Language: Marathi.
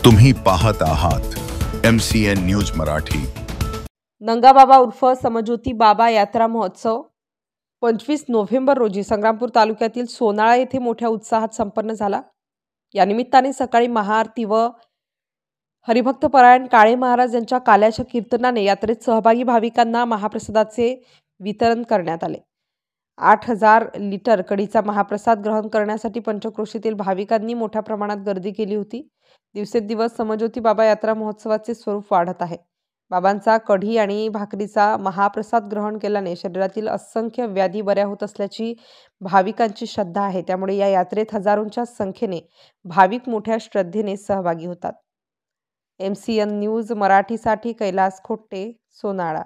तुम्ही पाहत आहात MCN न्यूज मराठी। नंगाबाबा उर्फ समज्योती बाबा यात्रा महोत्सव 25 नोव्हेंबर रोजी संग्रामपूर तालुक्यातील सोनाळा येथे मोठ्या उत्साहात संपन्न झाला। या निमित्ताने सकाळी महाआरती व हरिभक्तपरायण काळे महाराज यांच्या काल्याच्या कीर्तनाने यात्रेत सहभागी भाविकांना महाप्रसादाचे वितरण करण्यात आले। 8,000 लिटर कडीचा महाप्रसाद ग्रहण करण्यासाठी पंचक्रोशीतील भाविकांनी मोठ्या प्रमाणात गर्दी केली होती। दिवसेंदिवस समज्योती बाबा यात्रा महोत्सवाचे स्वरूप वाढत आहे। बाबांचा कढी आणि भाकरीचा महाप्रसाद ग्रहण केल्याने शरीरातील असंख्य व्याधी बऱ्या होत असल्याची भाविकांची श्रद्धा आहे। त्यामुळे या यात्रेत हजारोंच्या संख्येने भाविक मोठ्या श्रद्धेने सहभागी होतात। MCN न्यूज मराठीसाठी कैलास खोट्टे, सोनाळा।